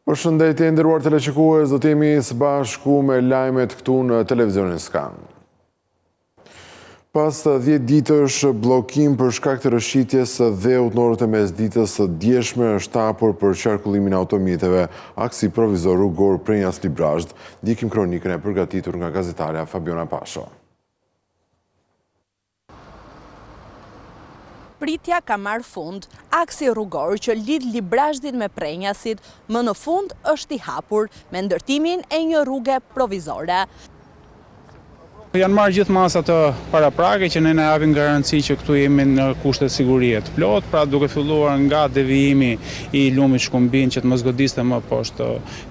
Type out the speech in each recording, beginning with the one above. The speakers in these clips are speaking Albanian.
Përshëndetje nderuar teleshikues, do të jemi së bashku me lajmet këtu në televizionin Skan. Pas 10 ditësh blokim për shkak të rëshqitjes së dheut në orët e mesditës së djeshme është hapur për qarkullimin e automjeteve aksi provizor rrugor Prenjas-Librazhd. Ndiqim kronikën e përgatitur nga gazetarja Fabiona Pasho. Pritja ka marrë fund, aksi rrugor që lidh Librazhdin me Prenjasit, më në fund është i hapur me ndërtimin e një rruge provizore. Janë marrë gjithë masat të paraprake që ne japim garanci që këtu jemi në kushte sigurie të plot, pra duke filluar nga devijimi i lumit Shkumbin që të mos godiste më poshtë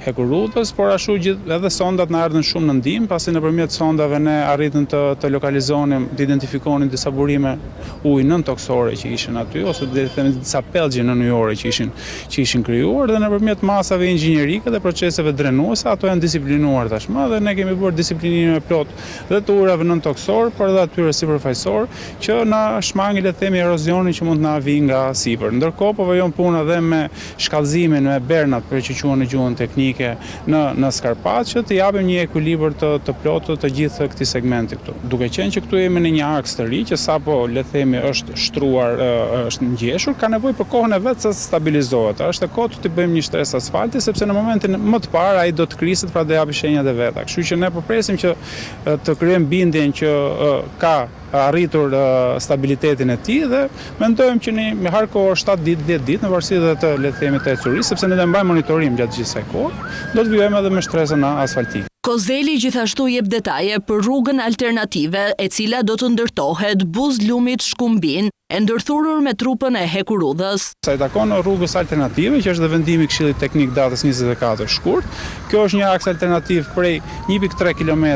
hekur rrugës, por ashtu gjithë edhe sondat na erdhën shumë në ndihmë, pasi nëpërmjet sondave ne arritëm të lokalizonim, të identifikonim disa burime ujë nën toksore që ishin aty, ose dhe themi disa pellgje nën ujore që ishin krijuar, dhe nëpërmjet masave inxhinierike dhe proceseve drenuese, ato janë disiplinuar tashmë dhe ne kemi bërë disiplinimin e plot dhe urave nën toksor, por edhe atyre sipërfaqësor, që na shmangin le të themi erozionin që mund na vi nga sipër. Ndërkohë po vëjon punë edhe me shkallëzimin me bernat, për që quhen në gjuhën teknike, në skarpat, që të japim një ekuilibër të plotë të gjithë këtij segmenti këtu. Duke qenë që këtu jemi në një aks të ri, që sapo le të themi është shtruar, është ngjeshur, ka nevojë për kohën e vet sa stabilizohet. Është e kohë të bëjmë një shtresë asfalti, sepse në momentin më të parë ai do të kriset, pra do japë shenjat e veta. Kështu që ne po presim që të krijojmë bindjen që ka arritur stabilitetin e tij dhe mendojmë që me harko 7 ditë, 10 ditë në varësi dhe të le të themi të ecurisë, sepse ne do mbajmë monitorim gjatë gjithë kësaj kohe, do të vijojmë edhe me shtresën asfaltike. Kozeli gjithashtu jep detaje për rrugën alternative e cila do të ndërtohet Buz-Lumit Shkumbin, e ndërthurur me trupën e hekurudhës. Sa i takon rrugës alternative, që është dhe vendimi i Këshillit Teknik datës 24 shkurt, kjo është një aks alternativ prej 1.3 km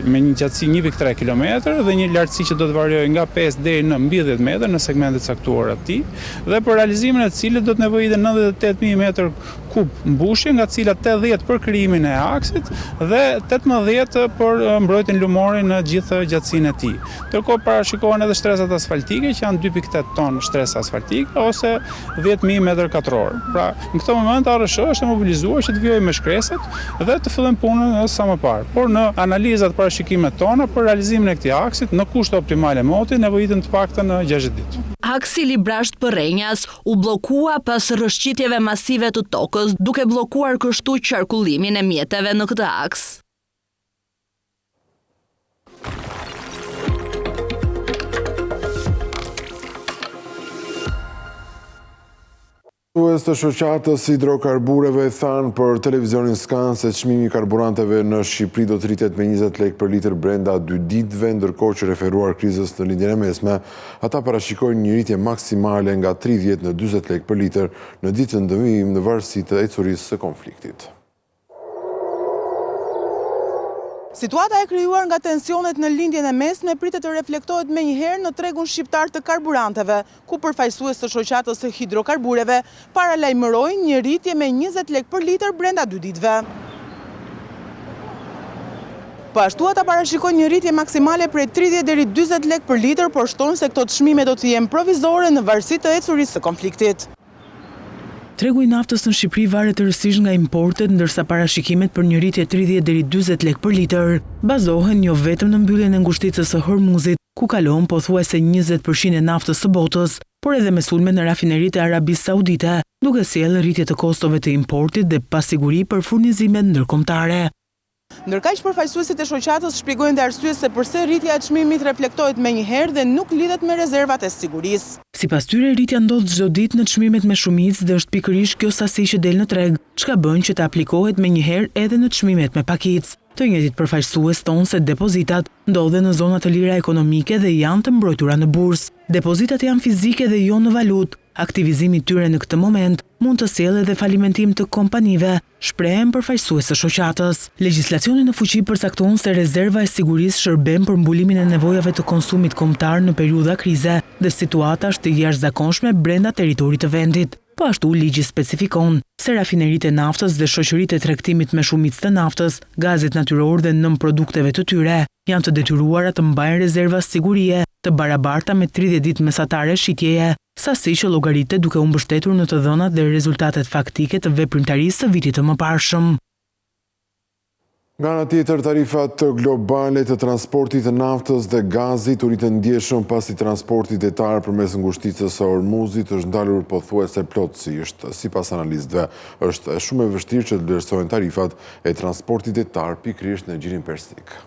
me një gjatësi 1.3 km dhe një lartësi që do të variojë nga 5 deri në mbi 10 metër në segmentet caktuar atij, dhe për realizimin e cilit do të nevojiten 98.000 metër kub mbushje, nga cilat 80 për krijimin e aksit dhe 18 për mbrojtjen lumore në gjithë gjatësinë e tij. Ndërkohë parashikohen edhe shtresat asfaltike që janë 2.8 ton shtresë asfaltike ose 10.000 metër katror. Pra, në këtë moment ARSH është mobilizuar që të vijojë me shkresat dhe të fillojmë punën sa më parë. Por në analizat parashikimet tona për realizimin e këtij aksit në kushte optimale moti nevojiten të paktën 60 ditë. Aksi Librazhd-Prenjas u bllokua pas rrëshqitjeve masive të tokës, duke bllokuar kështu qarkullimin e mjeteve në këtë aks. Kryes të shoqatës hidrokarbureve thanë për televizionin Skan se çmimi i karburanteve në Shqipëri do të rritet me 20 lekë për litër brenda 2 ditëve, ndërkohë që referuar krizës në lindjen e mesme, ata parashikojnë një rritje maksimale nga 30 në 40 lekë për litër në ditën ndëvim në varësi të ecurisë së konfliktit. Situata e krijuar nga tensionet në lindjen e mesme pritet të reflektohet menjëherë në tregun shqiptar të karburanteve, ku përfaqësues të shoqatës së hidrokarbureve paralajmërojnë një rritje me 20 lekë për litër brenda 2 ditëve. Po ashtu ata parashikojnë një rritje maksimale prej 30 deri 40 lekë për litër, por shtonë se këto çmime do të jenë provizore në varësi të ecurisë së konfliktit. Tregu i naftës në Shqipëri varet rësisht nga importet, ndërsa parashikimet për një rritje 30 deri 40 lekë për litër bazohen jo vetëm në mbylljen e ngushticës së Hormuzit, ku kalon pothuajse 20% e naftës së botës, por edhe me sulme në rafineritë e Arabisë Saudite, duke sjellë rritje të kostove të importit dhe pasiguri për furnizimet ndërkombëtare. Ndërkaq përfaqësuesit e shoqatës shpjegojnë dhe arsye se pse rritja e çmimit reflektohet menjëherë dhe nuk lidhet me rezervat e sigurisë. Sipas tyre, rritja ndodh çdo ditë në çmimet me shumicë dhe është pikërisht kjo sasi që del në treg, çka bën që të aplikohet menjëherë edhe në çmimet me pakicë. Të njëjtit përfaqësues thonë se depozitat ndodhen në zona të lira ekonomike dhe janë të mbrojtura në bursë. Depozitat janë fizike dhe jo në valutë. Aktivizimi tyre në këtë moment mund të sjellë edhe falimentim të kompanive, shprehen përfaqësues të shoqatës. Legjislacioni në fuqi përcakton se rezerva e sigurisë shërben për mbulimin e nevojave të konsumit kombëtar në periudha krize dhe situata është e jashtëzakonshme brenda territorit të vendit. Po ashtu ligji specifikon se rafineritë e naftës dhe shoqëritë e tregtimit me shumicë të naftës, gazit natyror dhe nën produkteve të tyre janë të detyruara të mbajnë rezerva sigurie të barabarta me 30 ditë mesatare shitjeje, sasi që llogaritet duke u mbështetur në të dhënat dhe rezultatet faktike të veprimtarisë së vitit të mëparshëm. Nga ana tjetër, tarifat globale të transportit të naftës dhe gazit u rritën ndjeshëm pasi transporti detar përmes ngushticës së Ormuzit është ndalur pothuajse plotësisht. Sipas analistëve, është shumë e vështirë që të vlerësohen tarifat e transportit detar pikërisht në Gjirin Persik.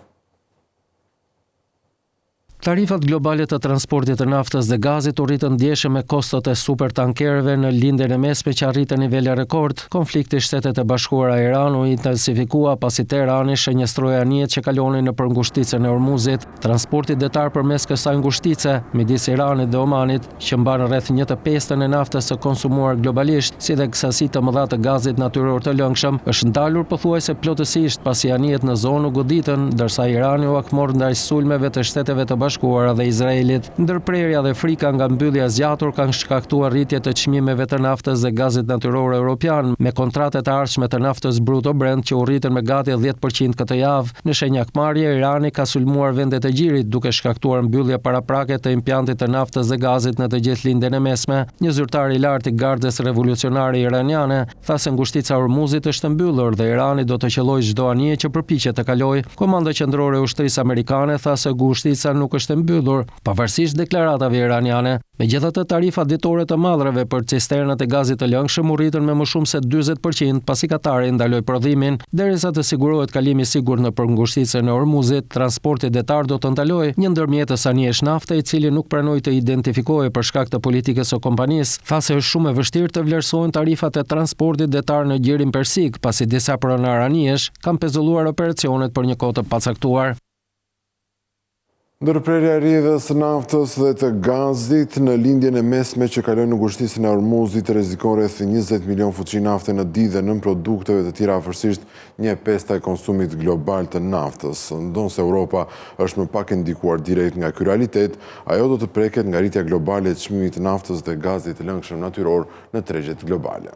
Tarifat globale të transportit të naftës dhe gazit u rritën ndjeshëm me kostot e supertankerëve në lindjen e mesme që arritën nivele rekord. Konflikti Shtetet e Bashkuara Iran u intensifikua pasi Teherani shënjestroi anijet që kalonin nëpër ngushticën e Ormuzit. Transporti detar përmes kësaj ngushtice midis Iranit dhe Omanit, që mban rreth 1/5 e naftës së konsumuar globalisht, si dhe kësaqësitë të mëdha të gazit natyror të lëngshëm, është ndalur pothuajse plotësisht pasi anijet në zonë u goditën, ndërsa Irani u akmor ndaj sulmeve të Shteteve të Bashkuara dhe Izraelit. Ndërprerja dhe frika nga mbyllja zgjatur kanë shkaktuar rritje të çmimeve të naftës dhe gazit natyror europian, me kontratet e ardhshme të naftës bruto Brent që u rritën me gati 10% këtë javë. Në shenjakmarrje, Irani ka sulmuar vendet e Gjirit duke shkaktuar mbyllje paraprake të impjantit të naftës dhe gazit në të gjithë lindjen e mesme. Një zyrtar i lartë i Gardës Revolucionare Iraniane tha se ngushtica e Ormuzit është mbyllur dhe Irani do të qellojë çdo anije që përpiqet të kalojë. Komanda qendrore e ushtrisë amerikane tha se ngushtica nuk është mbyllur, pavarësisht deklaratave iraniane. Megjithatë, tarifat ditore të madhrave për cisternat e gazit të lëngshëm u rritën me më shumë se 40% pasi Katari ndaloi prodhimin. Derisa të sigurohet kalimi i sigurt nëpër ngushticën e Ormuzit, transporti detar do të ndalojë. Një ndërmjetës anijesh nafte, i cili nuk pranoi të identifikohej për shkak të politikës së kompanisë, tha se është shumë e vështirë të vlerësohen tarifat e transportit detar në Gjirin Persik, pasi disa pronar anijesh kanë pezulluar operacionet për një kohë të pacaktuar. Ndërprerja e rrjedhës së naftës dhe të gazit në lindjen e mesme që kalon në ngushticën e Ormuzit rrezikon rreth 20 milion fuqi nafte në ditë dhe nën produkteve të tjera, afërsisht 1/5 e konsumit global të naftës. Ndonse Europa është më pak e ndikuar direkt nga ky realitet, ajo do të preket nga rritja globale e çmimit të naftës dhe gazit të lëngshëm natyror në tregjet globale.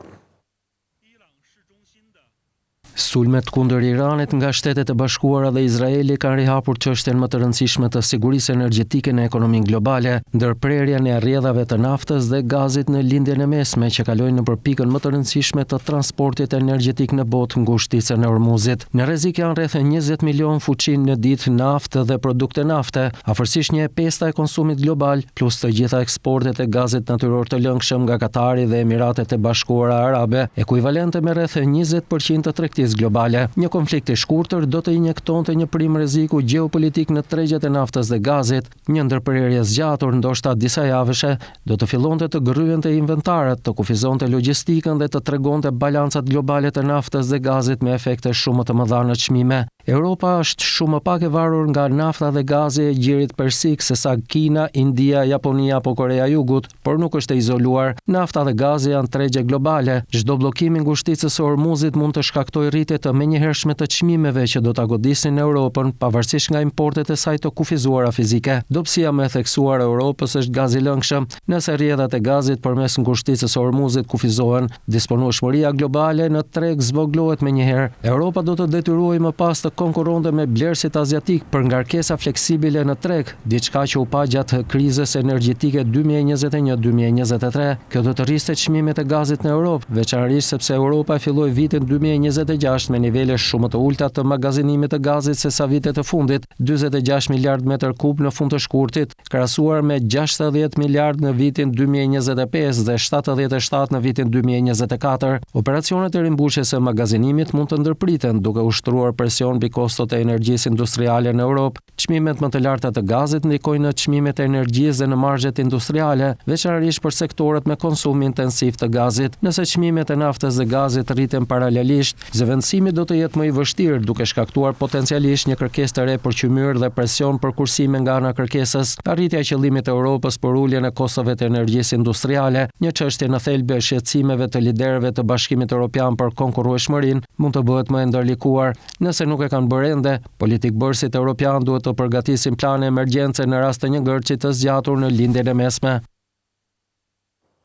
Sulmet kundër Iranit nga Shtetet e Bashkuara dhe Izraeli kanë rihapur çështjen më të rëndësishme të sigurisë energjetike në ekonominë globale, ndërprerjen e rrjedhave të naftës dhe gazit në lindjen e mesme që kalojnë nëpër pikën më të rëndësishme të transportit energjetik në botë, ngushticën e Ormuzit. Në rrezik janë rreth 20 milion fuqi në ditë naftë dhe produkte nafte, afërsisht 1/5 e konsumit global, plus të gjitha eksportet e gazit natyror të lëngshëm nga Katari dhe Emiratet e Bashkuara Arabe, ekuivalente me rreth 20% të tregtisë globale. Një konflikt i shkurtër do të injektonte një prim rreziku gjeopolitik në tregjet e naftës dhe gazit. Një ndërprerje zgjatur, ndoshta disa javëshe, do të fillonte të gryente inventarët, të kufizonte logjistikën dhe të tregonte balancat globale të naftës dhe gazit me efekte shumë të mëdha në çmime. Europa është shumë më pak e varur nga nafta dhe gazi e Gjirit Persik sesa Kina, India, Japonia apo Korea e Jugut, por nuk është e izoluar. Nafta dhe gazi janë tregje globale. Çdo bllokim i ngushticës së Ormuzit mund të shkaktojë rritje të menjëhershme të çmimeve që do ta godisin Europën, pavarësisht nga importet e saj të kufizuara fizike. Dobësia më e theksuar e Europës është gazi i lëngshëm. Nëse rrjedhat e gazit përmes ngushticës së Ormuzit kufizohen, disponueshmëria globale në treg zvoglohet menjëherë. Europa do të detyrohej më pas të konkurronte me blerësit azjatik për ngarkesa fleksibile në treg, diçka që u pa gjatë krizës energjetike 2021-2023. Kjo do të rriste çmimet e gazit në Europë, veçanërisht sepse Europa e filloi vitin 2026 me nivele shumë të ulta të magazinimit të gazit sesa vitet e fundit, 46 miliard metër kub në fund të shkurtit, krahasuar me 60 miliard në vitin 2025 dhe 77 në vitin 2024. Operacionet e rimbushjes së magazinimit mund të ndërpriten duke ushtruar presion mbi kostot e energjisë industriale në Europë. Çmimet më të larta të gazit ndikojnë në çmimet e energjisë dhe në marzhet industriale, veçanërisht për sektorët me konsum intensiv të gazit. Nëse çmimet e naftës dhe gazit rriten paralelisht, zëvendësimi do të jetë më i vështirë, duke shkaktuar potencialisht një kërkesë të re për qymyr dhe presion për kursime nga ana kërkesës. Arritja e qëllimit të Europës për uljen e kostove të energjisë industriale, një çështje në thelbe e shqetësimeve të liderëve të Bashkimit Evropian për konkurrueshmërinë, mund të bëhet më e ndërlikuar. Nëse nuk e kanë bërë ende, politikbërësit evropian duhet të përgatisin plane emergjence në rast të një gërçi të zgjatur në lindjen e mesme.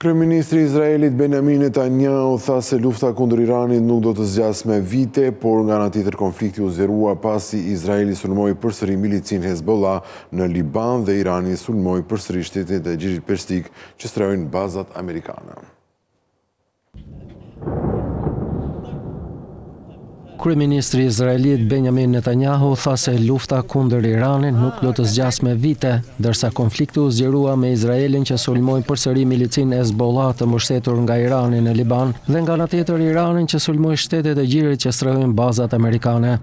Kryeministri i Izraelit Benjamin Netanyahu tha se lufta kundër Iranit nuk do të zgjas me vite, por nga ana tjetër konflikti u zgjerua pasi Izraeli sulmoi përsëri milicin Hezbollah në Liban dhe Irani sulmoi përsëri shtetet e Xhirit Persik që strehojnë bazat amerikane. Kryeministri izraelit Benjamin Netanyahu tha se lufta kundër Iranit nuk do të zgjas me vite, ndërsa konflikti u zgjerua me Izraelin që sulmoi përsëri milicin Hezbollah të mbështetur nga Irani në Liban dhe nga ana tjetër Iranin që sulmoi shtetet e Gjirit që strehojnë bazat amerikane.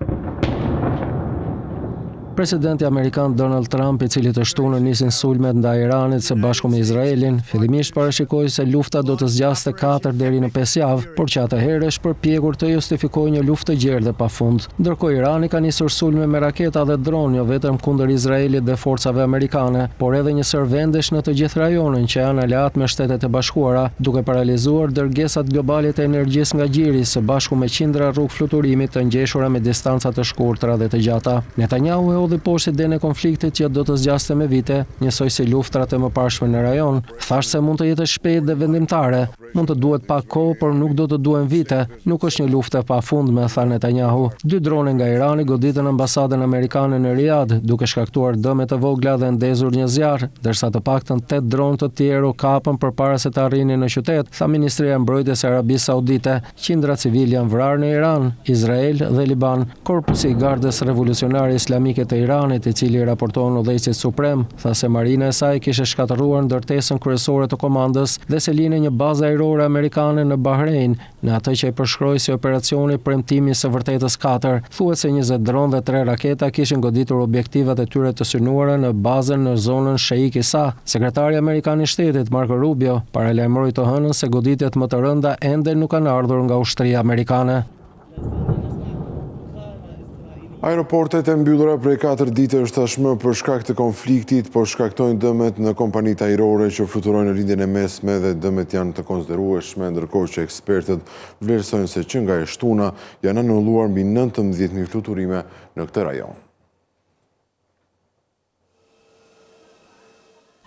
Presidenti Amerikan Donald Trump, i cili të shtunën nisin sulmet ndaj Iranit së bashku me Izraelin, fillimisht parashikoi se lufta do të zgjaste 4 deri në 5 javë, por që atëherë është përpjekur të justifikojë një luftë të gjerë dhe pafund. Ndërkohë Irani ka nisur sulme me raketa dhe dronë jo vetëm kundër Izraelit dhe forcave amerikane, por edhe një sër vendesh në të gjithë rajonin që janë aleat me Shtetet e Bashkuara, duke paralizuar dërgesat globale të energjisë nga Gjiri së bashku me qindra rrugë fluturimi të ngjeshura me distanca të shkurtra dhe të gjata. Netanyahu e hodhi poshtë idenë e konfliktit që do të zgjaste me vite, njësoj si luftrat e mëparshme në rajon. Thash se mund të jetë shpejt dhe vendimtare, mund të duhet pak kohë, por nuk do të duhen vite. Nuk është një luftë e pafundme, tha Netanyahu. 2 drone nga Irani goditën ambasadën amerikane në Riyadh, duke shkaktuar dëme të vogla dhe ndezur një zjarr, ndërsa të paktën 8 dronë të tjerë u kapën përpara se të arrinin në qytet, tha Ministria e Mbrojtjes e Arabisë Saudite. Qindra civil janë vrarë në Iran, Izrael dhe Liban. Korpusi i Gardës Revolucionare Islamike të Iranit, i cili raporton udhëheqësit suprem, tha se marina e saj kishte shkatërruar ndërtesën kryesore të komandës dhe se lini një bazë ajrore amerikane në Bahrein, në atë që e përshkroi si operacioni premtimi së vërtetës 4. Thuhet se 20 dronë dhe 3 raketa kishin goditur objektivat e tyre të synuara në bazën në zonën Sheikh Isa. Sekretari amerikan i shtetit Marco Rubio paralajmëroi të hënën se goditjet më të rënda ende nuk kanë ardhur nga ushtria amerikane. Aeroportet e mbyllura prej 4 ditësh tashmë për shkak të konfliktit, por shkaktojnë dëmet në kompanitë ajrore që fluturojnë në lindjen e mesme dhe dëmet janë të konsiderueshme, ndërkohë që ekspertët vlerësojnë se që nga e shtuna janë anulluar mbi 19.000 fluturime në këtë rajon.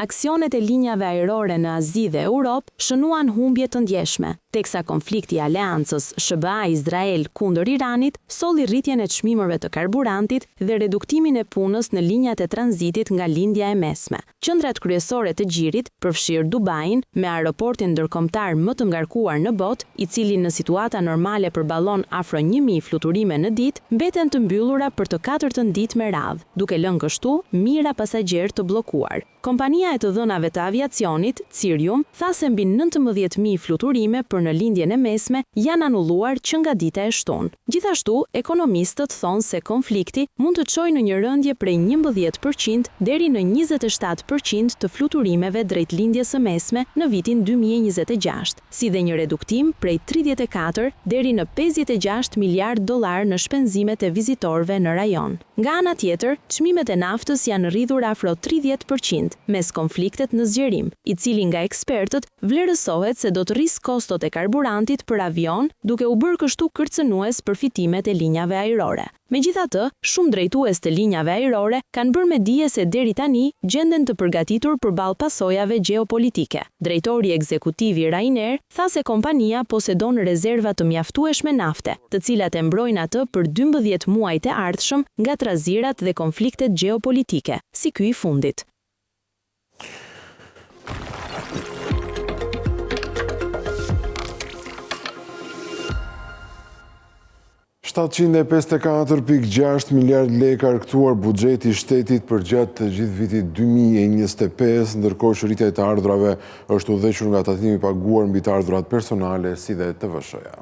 Aksionet e linjave ajrore në Azi dhe Europë shënuan humbje të ndjeshme, teksa konflikti i aleancës SBA-Izrael kundër Iranit solli rritjen e çmimeve të karburantit dhe reduktimin e punës në linjat e tranzitit nga lindja e mesme. Qendrat kryesore të Gjirit, përfshirë Dubain, me aeroportin ndërkombëtar më të ngarkuar në botë, i cili në situata normale përballon afro 1000 fluturime në ditë, mbeten të mbyllura për të 4 ditë me radhë, duke lënë kështu mijëra pasagjerë të bllokuar. Kompania e të dhënave të aviacionit, Cirium, tha se mbi 19.000 fluturime për në lindjen e mesme janë anulluar që nga dita e shtunë. Gjithashtu, ekonomistët thonë se konflikti mund të çojë në një rëndje prej 11% deri në 27% të fluturimeve drejt lindjes së mesme në vitin 2026, si dhe një reduktim prej 34 deri në 56 miliard dollar në shpenzimet e vizitorëve në rajon. Nga ana tjetër, çmimet e naftës janë rridhur afro 30% mes konfliktet në zgjerim, i cili nga ekspertët vlerësohet se do të rrisë kostot e karburantit për avion, duke u bërë kështu kërcënues për fitimet e linjave ajrore. Megjithatë, shumë drejtues të linjave ajrore kanë bërë me dije se deri tani gjenden të përgatitur përballë pasojave gjeopolitike. Drejtori ekzekutiv i Ryanair tha se kompania posedon rezerva të mjaftueshme nafte, të cilat e mbrojnë atë për 12 muajt e ardhshëm nga trazirat dhe konfliktet gjeopolitike, si ky i fundit. 754.6 miliard lekë argëtuar buxheti i shtetit për gjatë të gjithë vitit 2025, ndërkohë që rritja e të ardhurave është udhëhequr nga tatimi i paguar mbi të ardhurat personale si dhe TVSH-ja.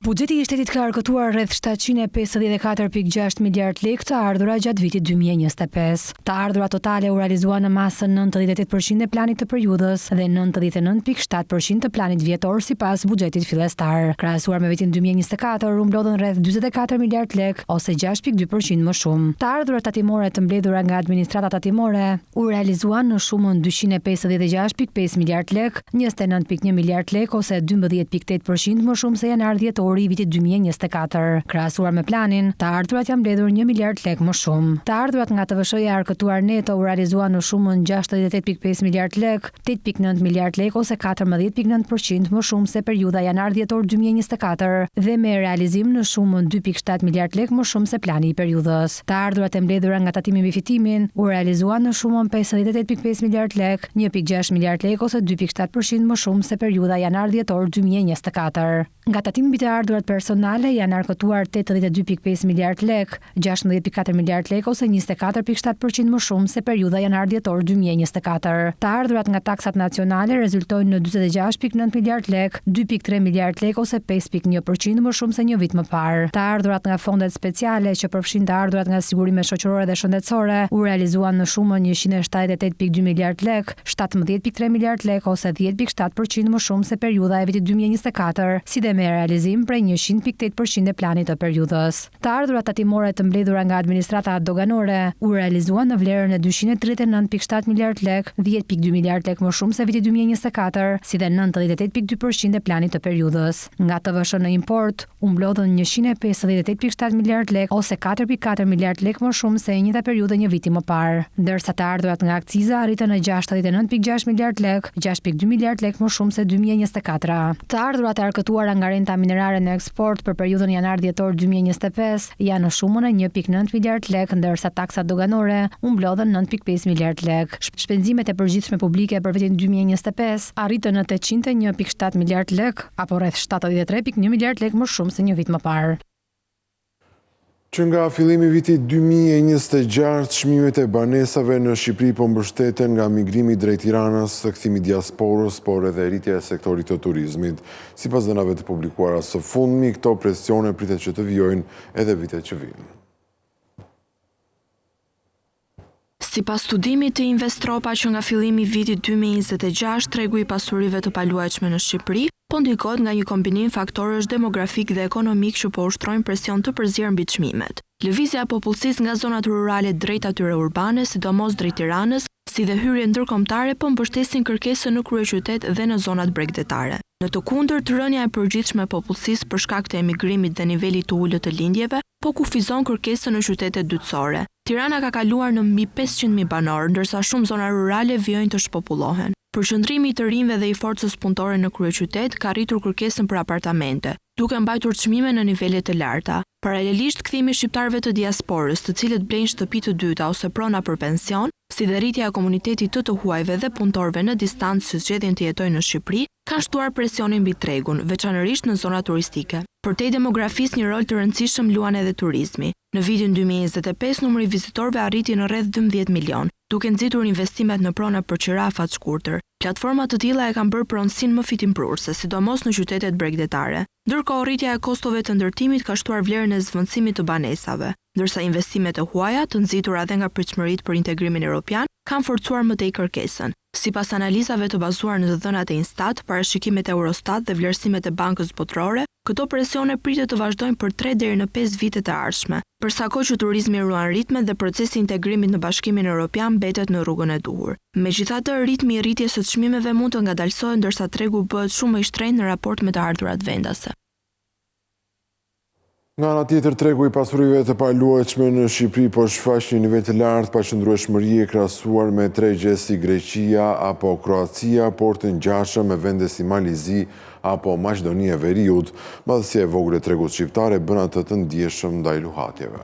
Buxheti i shtetit ka argëtuar rreth 754.6 miliard lekë të ardhura gjatë vitit 2025. Të ardhurat totale u realizuan në masën 98% e planit të periudhës dhe 99.7% të planit vjetor sipas buxhetit fillestar. Krahasuar me vitin 2024, u mblodhen rreth 44 miliard lekë ose 6.2% më shumë. Të ardhurat tatimore të mbledhura nga administrata tatimore u realizuan në shumën 256.5 miliard lekë, 29.1 miliard lekë ose 12.8% më shumë se janari dhjetori janori i vitit 2024. Krahasuar me planin, të ardhurat janë mbledhur 1 miliard lekë më shumë. Të ardhurat nga TVSH-ja arkëtuar neto u realizuan në shumën 68.5 miliard lekë, 8.9 miliard lekë ose 14.9% më shumë se periudha janar-dhjetor 2024 dhe me realizim në shumën 2.7 miliard lekë më shumë se plani i periudhës. Të ardhurat e mbledhura nga tatimi mbi fitimin u realizuan në shumën 58.5 miliard lekë, 1.6 miliard lekë ose 2.7% më shumë se periudha janar-dhjetor 2024. Nga tatimi mbi të ardhurat personale janë arkëtuar 82.5 miliard lekë, 16.4 miliard lekë ose 24.7% më shumë se periudha janar-dhjetor 2024. Të ardhurat nga taksat nacionale rezultojnë në 46.9 miliard lekë, 2.3 miliard lekë ose 5.1% më shumë se një vit më parë. Të ardhurat nga fondet speciale që përfshin të ardhurat nga sigurimet shoqërore dhe shëndetësore u realizuan në shumën 178.2 miliard lekë, 17.3 miliard lekë ose 10.7% më shumë se periudha e vitit 2024, si dhe me realizim prej 100.8% e planit të periudhës. Të ardhurat tatimore të mbledhura nga administrata doganore u realizuan në vlerën e 239.7 miliard lekë, 10.2 miliard lekë më shumë se viti 2024, si dhe 98.2% e planit të periudhës. Nga TVSH në import, u mblodhën 158.7 miliard lekë ose 4.4 miliard lekë më shumë se e njëjta periudhë një viti më parë, ndërsa të ardhurat nga akciza arritën në 69.6 miliard lekë, 6.2 miliard lekë më shumë se 2024. Të ardhurat e arkëtuara nga renta minerare në eksport për periudhën janar-dhjetor 2025 janë në shumën e 1.9 miliard lekë, ndërsa taksat doganore u mblodhen 9.5 miliard lekë. Shpenzimet e përgjithshme publike për vitin 2025 arritën në 801.7 miliard lekë, apo rreth 73.1 miliard lekë më shumë se një vit më parë. Që nga fillimi i vitit 2026, çmimet e banesave në Shqipëri po mbështeten nga migrimi drejt Tiranës, kthimi diasporës, por edhe rritja e sektorit të turizmit. Sipas dhënave të publikuara së fundmi, këto presione pritet që të vijojnë edhe vitet që vijnë. Sipas studimit të Investropa që nga fillimi i vitit 2026, tregu i pasurive të paluajtshme në Shqipëri po ndikohet nga një kombinim faktorësh demografik dhe ekonomik që po ushtrojnë presion të përzier mbi çmimet. Lëvizja e popullsisë nga zonat rurale drejt atyre urbane, sidomos drejt Tiranës, si dhe hyrje ndërkombëtare po mbështesin kërkesën në kryeqytet dhe në zonat bregdetare. Në të kundërt, rënja e përgjithshme e popullsisë për shkak të emigrimit dhe nivelit të ulët të lindjeve po kufizon kërkesën në qytetet dytësore. Tirana ka kaluar në mbi 500.000 banor, ndërsa shumë zona rurale vijojnë të shpopullohen. Përqendrimi i të rinjve dhe i forcës punëtore në kryeqytet ka rritur kërkesën për apartamente, duke mbajtur çmime në nivele të larta. Paralelisht, kthimi i shqiptarëve të diasporës, të cilët blejnë shtëpi të dyta ose prona për pension, si dhe rritja e komunitetit të huajve dhe punëtorëve në distancë që zgjedhin të jetojnë në Shqipëri, kanë shtuar presionin mbi tregun, veçanërisht në zona turistike. Përtej demografisë, një rol të rëndësishëm luan edhe turizmi. Në vitin 2025, numri i vizitorëve arriti në rreth 12 milion, duke nxitur investimet në prona për qirafat shkurtër. Platforma të tilla e kanë bërë pronësinë më fitimprurse, sidomos në qytetet bregdetare. Ndërkohë, rritja e kostove të ndërtimit ka shtuar vlerën e zvendësimit të banesave, ndërsa investimet e huaja, të nxitura edhe nga pritshmëritë për integrimin evropian, kanë forcuar më tej kërkesën. Sipas analizave të bazuar në të dhënat e Instat, parashikimet e Eurostat dhe vlerësimet e Bankës Botërore, këto presione pritet të vazhdojnë për 3 deri në 5 vite të ardhshme. Përsa kohë që turizmi ruan ritme dhe procesi i integrimit në Bashkimin Evropian mbetet në rrugën e duhur. Megjithatë, ritmi i rritjes së çmimeve mund të ngadalësohet ndërsa tregu bëhet shumë më i shtrenjtë në raport me të ardhurat vendase. Nga ana tjetër, tregu i pasurive të paluajtshme në Shqipëri po shfaq një nivel të lartë paqëndrueshmërie krahasuar me tregje si Greqia apo Kroacia, por të ngjashëm me vende si Malizi apo Maqedonia e Veriut. Madhësia e vogël e tregut shqiptare bën atë të ndjeshëm ndaj luhatjeve.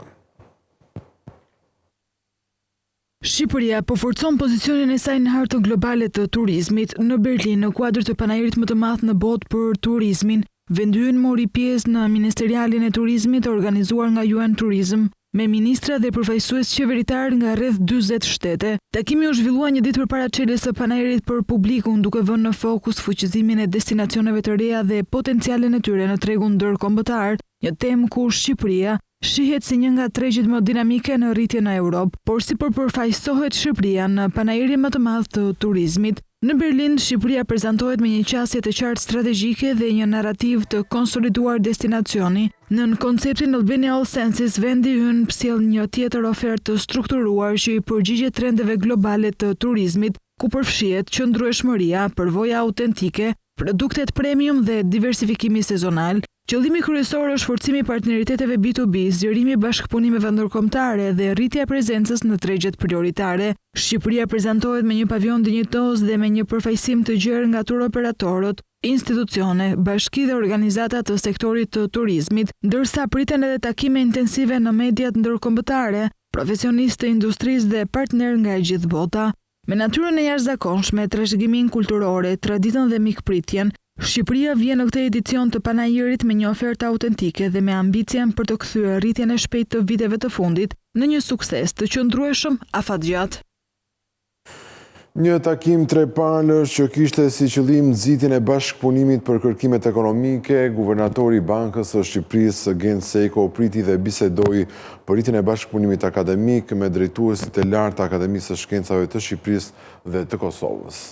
Shqipëria po forcon pozicionin e saj në hartën globale të turizmit. Në Berlin, në kuadër të panairit më të madh në botë për turizmin, vendi ynë mori pjesë në Ministerialin e Turizmit organizuar nga UN Tourism, me ministra dhe përfaqësues qeveritar nga rreth 40 shtete. Takimi u zhvillua një ditë përpara çeljes së panairit për publikun, duke vënë në fokus fuqizimin e destinacioneve të reja dhe potencialin e tyre në tregun ndërkombëtar, një temë ku Shqipëria shihet si një nga tregjet më dinamike në rritje në Europë, por si përfaqësohet Shqipëria në panairin më të madh të turizmit. Në Berlin, Shqipëria prezantohet me një qasje të qartë strategjike dhe një narrativ të konsoliduar destinacioni. Nën konceptin Albania All Senses, vendi ynë sjell një tjetër ofertë të strukturuar që i përgjigjet trendeve globale të turizmit, ku përfshihet qëndrueshmëria, përvoja autentike, produktet premium dhe diversifikimi sezonal. Qëllimi kryesor është forcimi i partneriteteve B2B, zgjerimi i bashkëpunimeve ndërkombëtare dhe rritja e prezencës në tregjet prioritare. Shqipëria prezantohet me një pavion dinjitoz dhe me një përfaqësim të gjerë nga turoperatorët, institucione, bashki dhe organizata të sektorit të turizmit, ndërsa priten edhe takime intensive në mediat ndërkombëtare, profesionistë të industrisë dhe partner nga e gjithë bota. Me natyrën e jashtëzakonshme, trashëgiminë kulturore, traditën dhe mikpritjen, Shqipëria vjen në këtë edicion të panajirit me një ofertë autentike dhe me ambicien për të kthyer rritjen e shpejtë të viteve të fundit në një sukses të qëndrueshëm afatgjatë. Një takim trepalësh që kishte si qëllim nxitjen e bashkëpunimit për kërkimet ekonomike, guvernatori i Bankës së Shqipërisë Gent Seko priti dhe bisedoi për rritjen e bashkëpunimit akademik me drejtuesit e lartë të Akademisë së Shkencave të Shqipërisë dhe të Kosovës.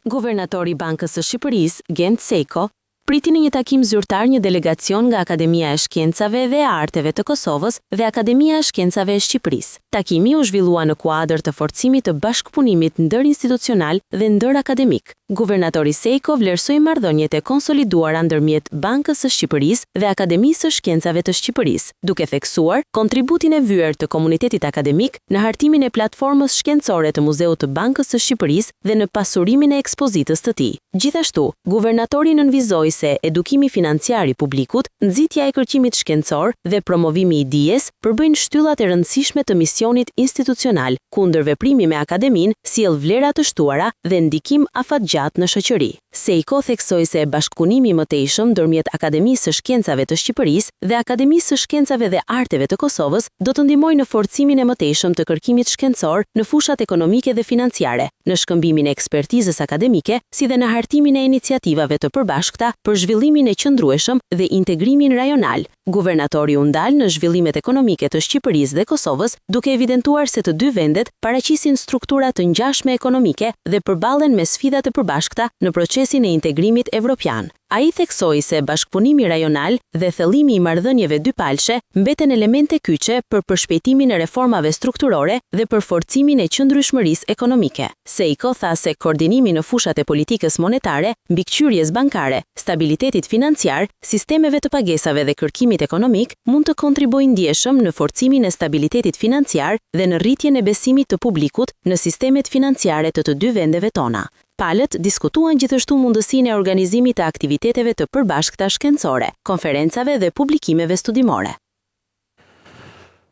Guvernatori i Bankës së Shqipërisë, Gent Seko, priti në një takim zyrtar një delegacion nga Akademia e Shkencave dhe Arteve të Kosovës dhe Akademia e Shkencave e Shqipërisë. Takimi u zhvillua në kuadër të forcimit të bashkëpunimit ndërinstitucional dhe ndërakademik. Guvernatori Seko vlerësoi marrëdhëniet e konsoliduara ndërmjet Bankës së Shqipërisë dhe Akademisë së Shkencave të Shqipërisë, duke theksuar kontributin e vyer të komunitetit akademik në hartimin e platformës shkencore të Muzeut të Bankës së Shqipërisë dhe në pasurimin e ekspozitës të tij. Gjithashtu, guvernatori nënvizoi se edukimi financiar i publikut, nxitja e kërkimit shkencor dhe promovimi i dijes përbëjnë shtyllat e rëndësishme të misionit institucional, kundër veprimi me akademin, sjell vlera të shtuara dhe ndikim afatgjat në shoqëri. Seko theksoi se bashkëpunimi i mëtejshëm ndërmjet Akademisë së Shkencave të Shqipërisë dhe Akademisë së Shkencave dhe Arteve të Kosovës do të ndihmojë në forcimin e mëtejshëm të kërkimit shkencor në fushat ekonomike dhe financiare, në shkëmbimin e ekspertizës akademike, si dhe në hartimin e iniciativave të përbashkëta për zhvillimin e qëndrueshëm dhe integrimin rajonal. Guvernatori u ndal në zhvillimet ekonomike të Shqipërisë dhe Kosovës, duke evidentuar se të dy vendet paraqisin struktura të ngjashme ekonomike dhe përballen me sfida të përbashkëta në procesin e integrimit evropian. Ai theksoi se bashkëpunimi rajonal dhe thellimi i marrëdhënieve dypalshe mbeten elemente kyçe për përshpejtimin e reformave strukturore dhe për forcimin e qëndrueshmërisë ekonomike. Seko tha se koordinimi në fushat e politikës monetare, mbikëqyrjes bankare, stabilitetit financiar, sistemeve të pagesave dhe kërkimit ekonomik mund të kontribuojnë ndjeshëm në forcimin e stabilitetit financiar dhe në rritjen e besimit të publikut në sistemet financiare të dy vendeve tona. Palët diskutuan gjithashtu mundësinë e organizimit të aktiviteteve të përbashkëta shkencore, konferencave dhe publikimeve studimore.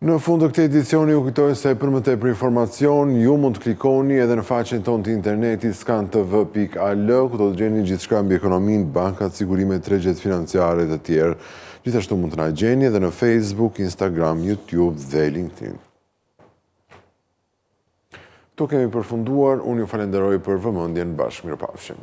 Në fund të këtij edicioni u kujtoj se për më tepër informacion ju mund të klikoni edhe në faqen tonë të internetit skantv.al, ku do të gjeni gjithçka mbi ekonominë, bankat, sigurimet, tregjet financiare dhe të tjerë. Gjithashtu mund të na gjeni edhe në Facebook, Instagram, YouTube dhe LinkedIn. To kemi përfunduar, unë ju falenderoj për vëmendjen, bashkë mirëpafshim.